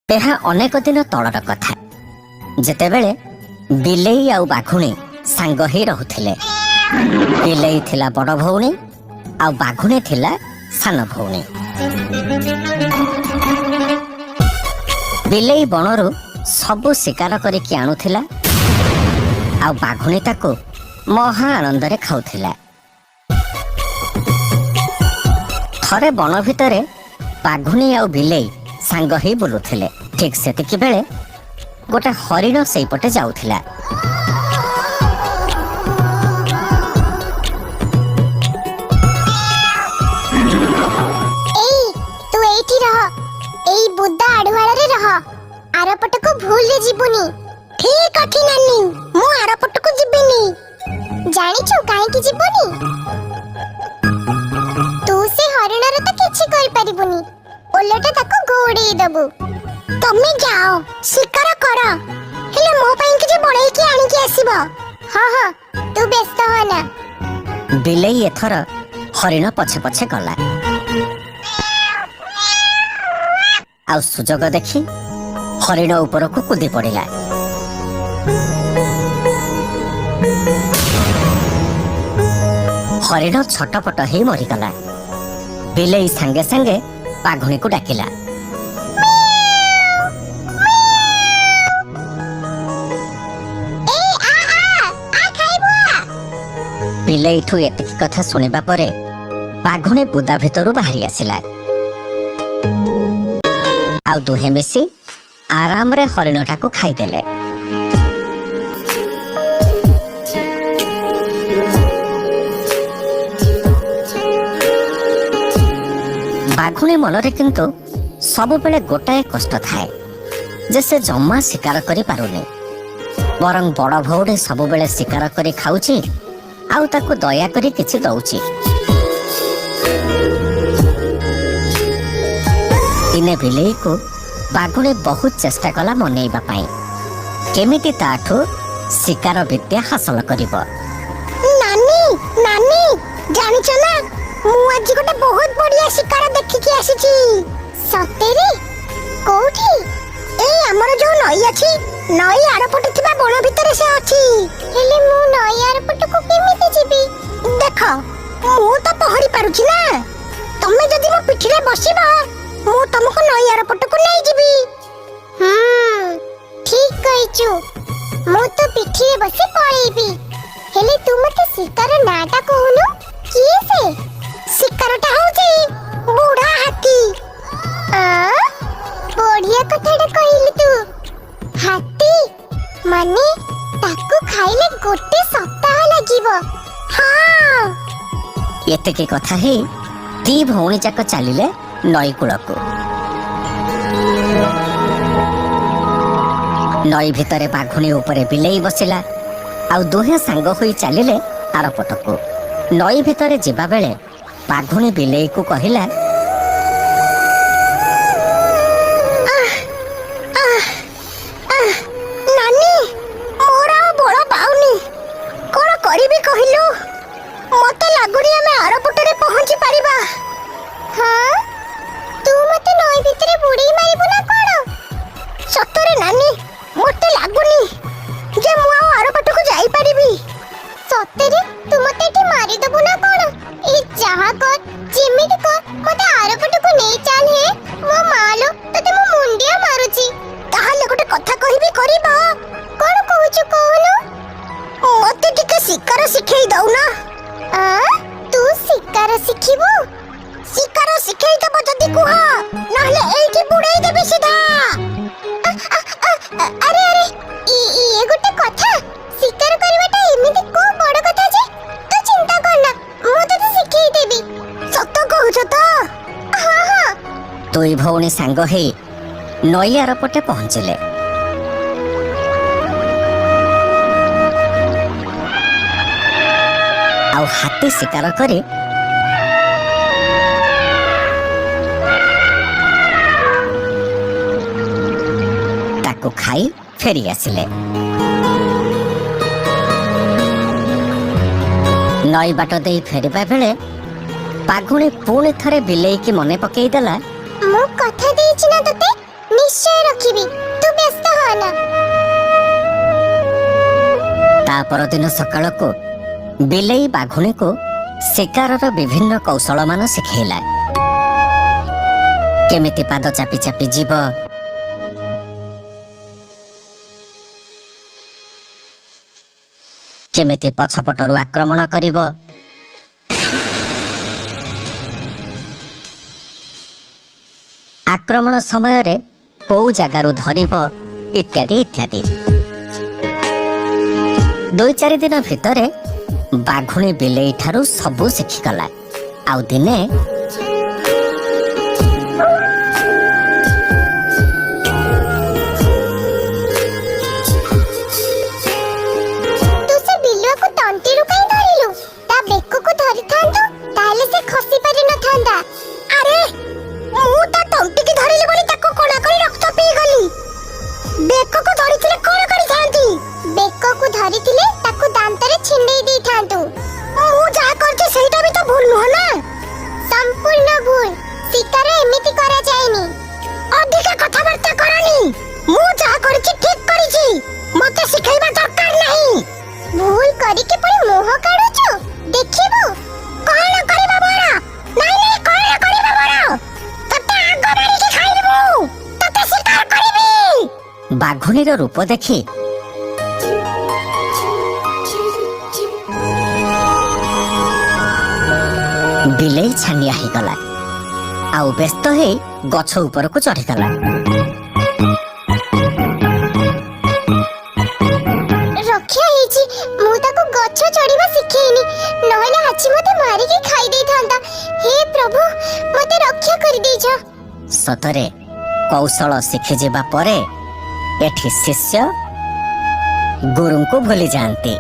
ଏହା ଅନେକ ଦିନ ତଳର କଥା, ଯେତେବେଳେ ବିଲେଇ ଆଉ ବାଘୁଣୀ ସାଙ୍ଗ ହେଇ ରହୁଥିଲେ। ବିଲେଇ ଥିଲା ବଡ଼ ଭଉଣୀ ଆଉ ବାଘୁଣୀ ଥିଲା ସାନ ଭଉଣୀ। ବିଲେଇ ବଣରୁ ସବୁ ଶିକାର କରିକି ଆଣୁଥିଲା ଆଉ ବାଘୁଣୀ ତାକୁ ମହା ଆନନ୍ଦରେ ଖାଉଥିଲା। ଥରେ ବଣ ଭିତରେ ବାଘୁଣୀ ଆଉ ବିଲେଇ ସାଙ୍ଗ ହେଇ ବୁଲୁଥିଲେ। ଠିକ୍ ସେତିକି ବେଳେ ଗୋଟେ ହରିଣ ସେଇପଟେ ଯାଉଥିଲା। ତୁ ଏଇଠି ରହ, ଏଇ ବୁଦା ଆଢୁଆଳରେ ରହ, ଆରପଟକୁ ଭୁଲରେ ଯିବୁନି। ଠିକ୍ ଅଛି ନାନୀ, ମୁଁ ଆରପଟକୁ ଯିବିନି। ଜାଣିଛୁ କାହିଁକି ଯିବୁନି? ତୁ ସେ ହରିଣର ତ କିଛି କରିପାରିବୁନି, ଓଲଟା ତାକୁ ଗୋଡେଇ ଦବୁ। ତମେ ଯାଅ ଶିକାର କର, ହେଲେ ମୋ ପାଇଁ କିଛି ବଳେଇକି ଆଣିକି ଆସିବ। ହଁ ହଁ, ତୁ ବ୍ୟସ୍ତ ହନା। ବିଲେଇ ଏଥର ହରିଣ ପଛେ ପଛେ ଗଲା ଆଉ ସୁଯୋଗ ଦେଖି ହରିଣ ଉପରକୁ କୁଦି ପଡ଼ିଲା। ହରିଣ ଛଟପଟ ହେଇ ମରିଗଲା। ବିଲେଇ ସାଙ୍ଗେ ସାଙ୍ଗେ ବାଘୁଣୀକୁ ଡାକିଲା। ବିଲେଇଠୁ ଏତିକି କଥା ଶୁଣିବା ପରେ ବାଘୁଣୀ ବୁଦା ଭିତରୁ ବାହାରି ଆସିଲା ଆଉ ଦୁହେଁ ମିଶି ଆରାମରେ ହରିଣଟାକୁ ଖାଇଦେଲେ। ବାଘୁଣୀ ମନରେ କିନ୍ତୁ ସବୁବେଳେ ଗୋଟାଏ କଷ୍ଟ ଥାଏ ଯେ ସେ ଜମା ଶିକାର କରିପାରୁନି। ବରଂ ବଡ଼ ଭଉଣୀ ସବୁବେଳେ ଶିକାର କରି ଖାଉଛି ଆଉ ତାକୁ ଦୟାକରି କିଛି ଦଉଛି। ଦିନେ ବିଲେଇକୁ ବାଘୁଣୀ ବହୁତ ଚେଷ୍ଟା କଲା ମନେଇବା ପାଇଁ, କେମିତି ତାଠୁ ଶିକାର ବିଦ୍ୟା ହାସଲ କରିବ। ନାନୀ ନାନୀ, ଜାଣିଛ ନା, ମୁଁ ଆଜି ଗୋଟେ ବହୁତ ବଢିଆ ଶିକାର ଦେଖିକି ଆସିଛି। ସତରେ? କୋଉଠି? ଏଇ ଆମର ଯୋଉ ନଈ ଅଛି, ନଈ ଆରପଟେ ଥିବା ବଣ ଭିତରେ ସେ ଅଛି। ହେଲେ ମୁଁ ନଈ ଆରପଟକୁ କେମିତି ଯିବି? ଦେଖ, ମୁଁ ତ ପହଁରି ପାରୁଛି ନା। ତମେ ଯଦି ମୋ ପିଠିରେ ବସିବ, ମୁଁ ତମକୁ ନଈ ଆରପଟକୁ ନେଇଯିବି। ଠିକ୍ କହିଛୁ, ମୁଁ ତ ପିଠିରେ ବସି ପଳେଇବି। ହେଲେ ତୁ ମତେ ଶିକାର ନାଁଟା କହୁନୁ, କିଏ ସେ? ଶିକାରଟା ହଉଛି ବୁଢା ହାତୀ। ବଢିଆ କଥାଟା କହିଲୁ ତୁ। ହାତୀ ମାନେ ତାକୁ ଖାଇଲେ ଗୋଟେ ସପ୍ତାହ ଲାଗିବ। ହଁ। ଏତିକି କଥା ହେଇ ଦି ଭଉଣୀ ଯାକ ଚାଲିଲେ ନଈ କୂଳକୁ। ନଈ ଭିତରେ ବାଘୁଣୀ ଉପରେ ବିଲେଇ ବସିଲା ଆଉ ଦୁହେଁ ସାଙ୍ଗ ହୋଇ ଚାଲିଲେ ଆରପଟକୁ। ନଈ ଭିତରେ ଯିବା ବେଳେ ବାଘୁଣୀ ବିଲେଇକୁ କହିଲା, ନାନୀ, ମୋର ଆଉ ବଳ ପାଉନି। କଣ କରିବି କହିଲୁ? ମତେ ଲାଗୁନି ଆମେ ଆରପଟରେ ପହଞ୍ଚି ପାରିବା। ହଁ, ତୁ ମତେ ନଈ ଭିତରେ ବୁଡେଇ ମାରିବୁ ନା କଣ? ସତରେ ନାନୀ, ମତେ ଲାଗୁନି ଯେ ମୁଁ ଆଉ ଆରପଟକୁ ଯାଇପାରିବି। ସତରେ ତୁ ମତେ ଏଠି ମାରିଦବୁ ନା କଣ? ଏ ଯାହା କର, ଯେମିତି କର, ମତେ ଆରପଟକୁ ନେଇ ଚାଲ। ହେ ମୋ ମାଲୋ, ତତେ ମୁଁ ମୁଣ୍ଡିଆ ମାରୁଛି। ତାହେଲେ ଗୋଟେ କଥା କହିବି, କରିବ? କଣ କହୁଛୁ କହୁନୁ? ମତେ ଟିକେ ଶିକାର ଶିଖେଇ ଦଉନା। ତୁ ଶିକାର ଶିଖିବୁ? ଶିକାର ଶିଖେଇ ଦବ ଯଦି କୁହ, ନହେଲେ ଏଇଠି ବୁଡେଇ ଦେବି ସିଧା। ଆରେ ଆରେ, ଇଏ ଗୋଟେ କଥା? ଶିକାର କରିବାଟା ଏମିତି କୋଉ ବଡ କଥା ଯେ? ତୁ ଚିନ୍ତା କରନା, ମୁଁ ତତେ ଶିଖେଇ ଦେବି। ସତ କହୁଛ ତ? ହଁ ହଁ। ଦୁଇ ଭଉଣୀ ସାଙ୍ଗ ହେଇ ନଈ ଆରପଟେ ପହଞ୍ଚିଲେ। ଆଉ ହାତୀ ଶିକାର କରି ତାକୁ ଖାଇ ଫେରି ଆସିଲେ। ନଈ ବାଟ ଦେଇ ଫେରିବା ବେଳେ ବାଘୁଣୀ ପୁଣି ଥରେ ବିଲେଇକି ମନେ ପକେଇ ଦେଲା, ମୁଁ କଥା ଦେଇଛି ନା ତତେ, ନିଶ୍ଚୟ ରଖିବି, ତୁ ବ୍ୟସ୍ତ ହନା। ତା ପରଦିନ ସକାଳକୁ ବିଲେଇ ବାଘୁଣୀକୁ ଶିକାରର ବିଭିନ୍ନ କୌଶଳମାନ ଶିଖେଇଲା। କେମିତି ପାଦ ଚାପି ଚାପି ଯିବ, କେମିତି ପଛପଟରୁ ଆକ୍ରମଣ କରିବ, ଆକ୍ରମଣ ସମୟରେ କୋଉ ଜାଗାରୁ ଧରିବ, ଇତ୍ୟାଦି ଇତ୍ୟାଦି। 2-4 ଦିନ ଭିତରେ ବାଘୁଣୀ ବିଲେଇ ଠାରୁ ସବୁ ଶିଖିଗଲା। ଆଉ ଦିନେ ତୁ ସେ ବିଲୁଆକୁ ତଣ୍ଟିରୁ କାଇଁ ଧରିଲୁ? ତା ବେକକୁ ଧରିଥାନ୍ତୁ, ତାହେଲେ ସେ ଖସି ପାରିନଥାନ୍ତା। ଆରେ ମୁଁ ତା ତଣ୍ଟିକି ଧରିଲି ବୋଲି ତାକୁ କଣା କରି ରକ୍ତ ପିଇଗଲି। ବେକକୁ ଧରିଥିଲେ କଣ କରିଥାନ୍ତି? ବେକକୁ ଧରିଥିଲେ ତାକୁ ଦାନ୍ତରେ ଛିଣ୍ଡେଇ ଦେଇଥାନ୍ତୁ। ମୁଁ ଯାହା କରିଛି ସେଇଟା ବି ତ ଭୁଲ ନୁହଁ ନା? ସମ୍ପୂର୍ଣ୍ଣ ଭୁଲ। ଶିକାର ଏମିତି କରାଯାଏନି। ଅଧିକା କଥାବାର୍ତ୍ତା କରନି। ମୁଁ ଯାହା କରିଛି ଠିକ କରିଛି। ମତେ ଶିଖେଇବା ଦରକାର ନାହିଁ। ଭୁଲ କରିକି ପୁଣି ମୁହଁ କାଢୁଛୁ? ଦେଖିବୁ କଣ କରିବା ମୋର? ନାଇଁ ନାଇଁ, କଣ କରିବା ମୋର? ତତେ ଆଗ ମାରିକି ଖାଇବି ମୁଁ। ତତେ ଶିକାର କରିବି। ବାଘୁଣୀର ରୂପ ଦେଖି ବିଲେଇ ଛାନିଆ ହେଇଗଲା। ଆଉ ବ୍ୟସ୍ତ ହେଇ ଗଛ ଉପରକୁ ଚଢିଗଲା। ରକ୍ଷା ହେଇଛି। ମୁଁ ତାକୁ ଗଛ ଚଢିବା ଶିଖେଇନି, ନହେଲେ ହାତୀ ମତେ ମାରିକି ଖାଇ ଦେଇଥାନ୍ତା। ହେ ପ୍ରଭୁ, ମତେ ରକ୍ଷା କରିଦେଇଛ। ସତରେ କୌଶଳ ଶିଖିଯିବା ପରେ ଏଠି ଶିଷ୍ୟ ଗୁରୁଙ୍କୁ ଭୁଲି ଯାଆନ୍ତି।